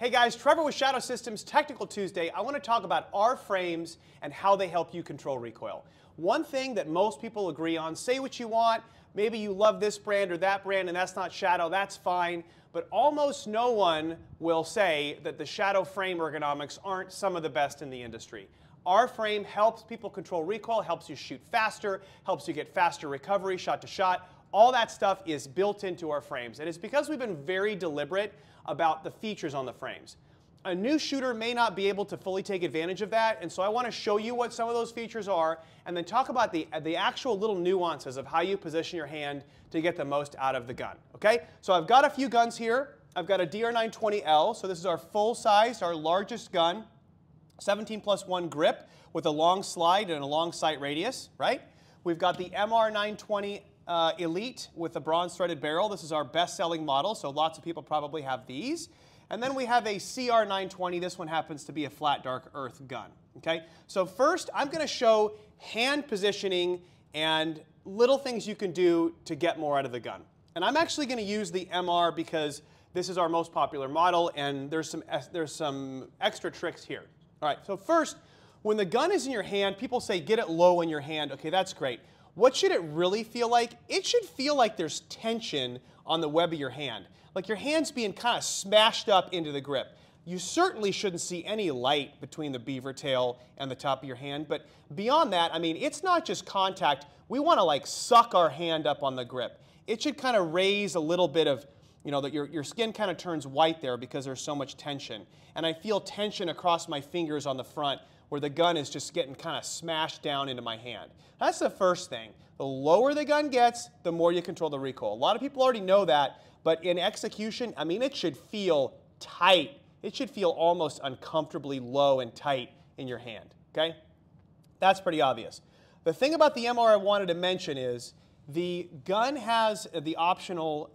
Hey guys, Trevor with Shadow Systems Technical Tuesday. I want to talk about our frames and how they help you control recoil. One thing that most people agree on, say what you want, maybe you love this brand or that brand and that's not Shadow, that's fine, but almost no one will say that the Shadow frame ergonomics aren't some of the best in the industry. Our frame helps people control recoil, helps you shoot faster, helps you get faster recovery shot to shot. All that stuff is built into our frames, and it's because we've been very deliberate about the features on the frames. A new shooter may not be able to fully take advantage of that, and so I want to show you what some of those features are and then talk about the actual little nuances of how you position your hand to get the most out of the gun. Okay? So I've got a few guns here. I've got a DR920L, so this is our full size, our largest gun, 17+1 grip with a long slide and a long sight radius, right? We've got the MR920 Elite with a bronze threaded barrel. This is our best-selling model, so lots of people probably have these. And then we have a CR920. This one happens to be a flat dark earth gun. Okay, so first I'm going to show hand positioning and little things you can do to get more out of the gun. And I'm actually going to use the MR because this is our most popular model, and there's some extra tricks here. All right, so first, when the gun is in your hand, people say get it low in your hand. Okay, that's great. What should it really feel like? It should feel like there's tension on the web of your hand, like your hand's being kind of smashed up into the grip. You certainly shouldn't see any light between the beaver tail and the top of your hand, but beyond that, I mean, it's not just contact. We want to like suck our hand up on the grip. It should kind of raise a little bit of, you know, that your skin kind of turns white there because there's so much tension. And I feel tension across my fingers on the front where the gun is just getting kind of smashed down into my hand. That's the first thing. The lower the gun gets, the more you control the recoil. A lot of people already know that, but in execution, I mean, it should feel tight. It should feel almost uncomfortably low and tight in your hand, okay? That's pretty obvious. The thing about the MR I wanted to mention is the gun has the optional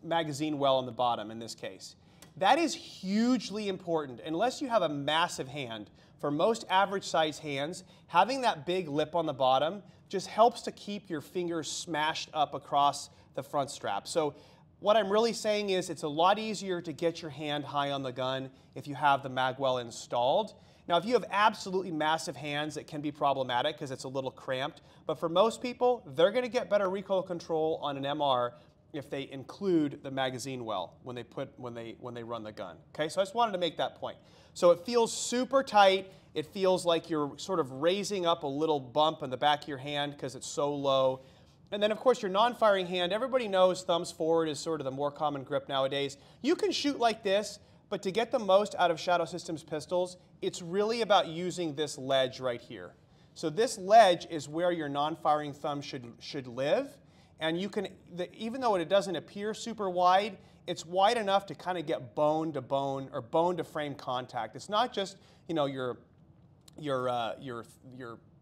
magazine well on the bottom in this case. That is hugely important. Unless you have a massive hand, for most average size hands, having that big lip on the bottom just helps to keep your fingers smashed up across the front strap. So what I'm really saying is it's a lot easier to get your hand high on the gun if you have the magwell installed. Now, if you have absolutely massive hands, it can be problematic because it's a little cramped. But for most people, they're going to get better recoil control on an MR if they include the magazine well when they run the gun. Okay, so I just wanted to make that point. So it feels super tight. It feels like you're sort of raising up a little bump in the back of your hand because it's so low. And then, of course, your non-firing hand, everybody knows thumbs forward is sort of the more common grip nowadays. You can shoot like this, but to get the most out of Shadow Systems pistols, it's really about using this ledge right here. So this ledge is where your non-firing thumb should live. And you can, even though it doesn't appear super wide, it's wide enough to kind of get bone to bone or bone to frame contact. It's not just, you know, your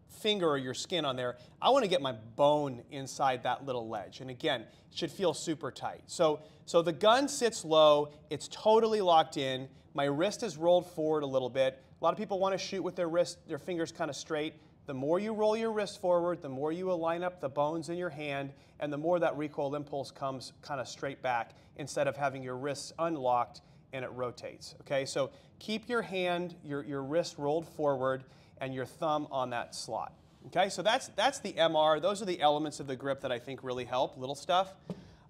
finger or your skin on there. I want to get my bone inside that little ledge. And again, it should feel super tight. So the gun sits low. It's totally locked in. My wrist is rolled forward a little bit. A lot of people want to shoot with their fingers kind of straight. The more you roll your wrist forward, the more you align up the bones in your hand, and the more that recoil impulse comes kind of straight back instead of having your wrists unlocked and it rotates. Okay, so keep your hand, your wrist rolled forward, and your thumb on that slot. Okay, so that's the MR. Those are the elements of the grip that I think really help, little stuff.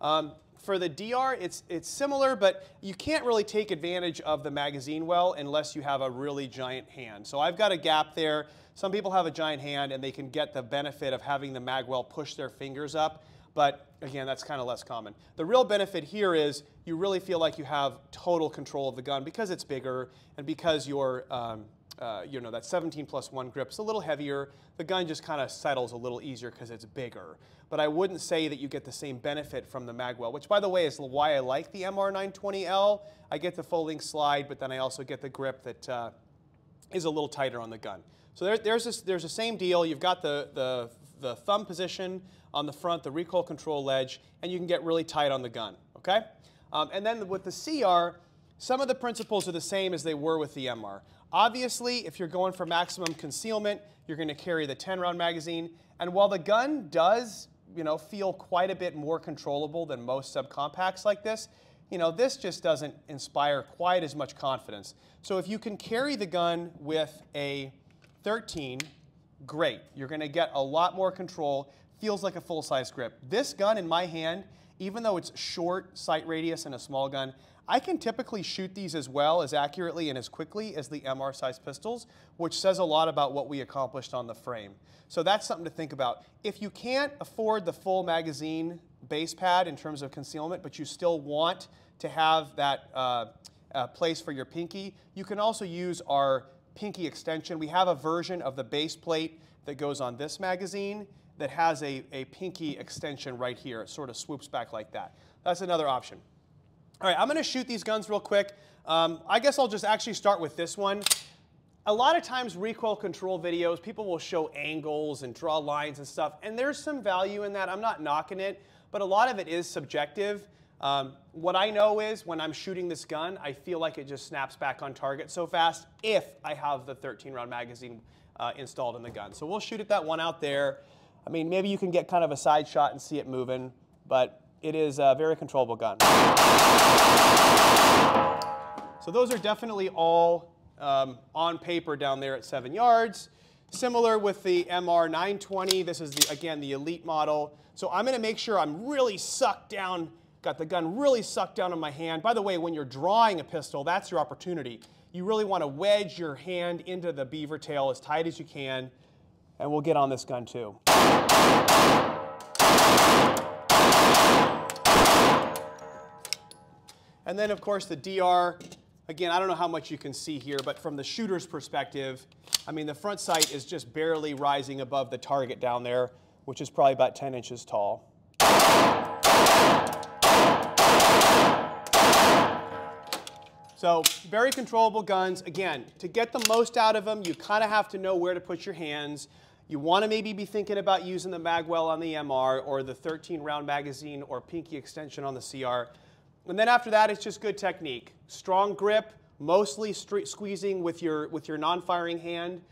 For the DR, it's similar, but you can't really take advantage of the magazine well unless you have a really giant hand. So I've got a gap there. Some people have a giant hand and they can get the benefit of having the magwell push their fingers up, but again, that's kind of less common. The real benefit here is you really feel like you have total control of the gun because it's bigger and because you're you know, that 17+1 grip is a little heavier. The gun just kind of settles a little easier because it's bigger. But I wouldn't say that you get the same benefit from the magwell, which, by the way, is why I like the MR920L. I get the folding slide, but then I also get the grip that is a little tighter on the gun. So there's the same deal. You've got the thumb position on the front, the recoil control ledge, and you can get really tight on the gun. Okay? And then with the CR, some of the principles are the same as they were with the MR. Obviously, if you're going for maximum concealment, you're going to carry the 10-round magazine. And while the gun does, you know, feel quite a bit more controllable than most subcompacts like this, you know, this just doesn't inspire quite as much confidence. So if you can carry the gun with a 13, great. You're going to get a lot more control. Feels like a full-size grip. This gun in my hand, even though it's short sight radius and a small gun, I can typically shoot these as well, as accurately and as quickly as the MR-sized pistols, which says a lot about what we accomplished on the frame. So that's something to think about. If you can't afford the full magazine base pad in terms of concealment, but you still want to have that place for your pinky, you can also use our pinky extension. We have a version of the base plate that goes on this magazine that has a pinky extension right here. It sort of swoops back like that. That's another option. All right, I'm going to shoot these guns real quick. I guess I'll just actually start with this one. A lot of times recoil control videos, people will show angles and draw lines and stuff, and there's some value in that. I'm not knocking it, but a lot of it is subjective. What I know is when I'm shooting this gun, I feel like it just snaps back on target so fast if I have the 13-round magazine installed in the gun. So we'll shoot at that one out there. I mean, maybe you can get kind of a side shot and see it moving, but it is a very controllable gun. So those are definitely all on paper down there at 7 yards. Similar with the MR 920. This is, again, the elite model. So I'm going to make sure I'm really sucked down, got the gun really sucked down in my hand. By the way, when you're drawing a pistol, that's your opportunity. You really want to wedge your hand into the beaver tail as tight as you can, and we'll get on this gun too. And then, of course, the DR. Again, I don't know how much you can see here, but from the shooter's perspective, I mean, the front sight is just barely rising above the target down there, which is probably about 10 inches tall. So, very controllable guns. Again, to get the most out of them, you kind of have to know where to put your hands. You want to maybe be thinking about using the magwell on the MR or the 13-round magazine or pinky extension on the CR. And then after that, it's just good technique. Strong grip, mostly squeezing with your non-firing hand.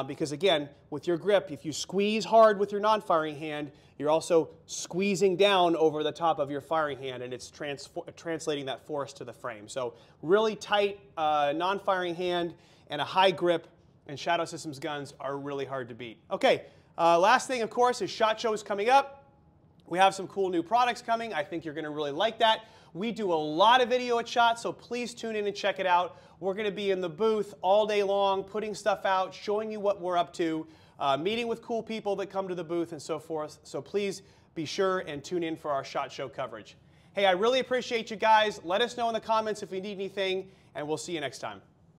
Because again, with your grip, if you squeeze hard with your non-firing hand, you're also squeezing down over the top of your firing hand, and it's translating that force to the frame. So really tight non-firing hand and a high grip, and Shadow Systems guns are really hard to beat. Okay, last thing, of course, is SHOT Show is coming up. We have some cool new products coming. I think you're going to really like that. We do a lot of video at SHOT, so please tune in and check it out. We're going to be in the booth all day long, putting stuff out, showing you what we're up to, meeting with cool people that come to the booth and so forth. So please be sure and tune in for our SHOT Show coverage. Hey, I really appreciate you guys. Let us know in the comments if you need anything, and we'll see you next time.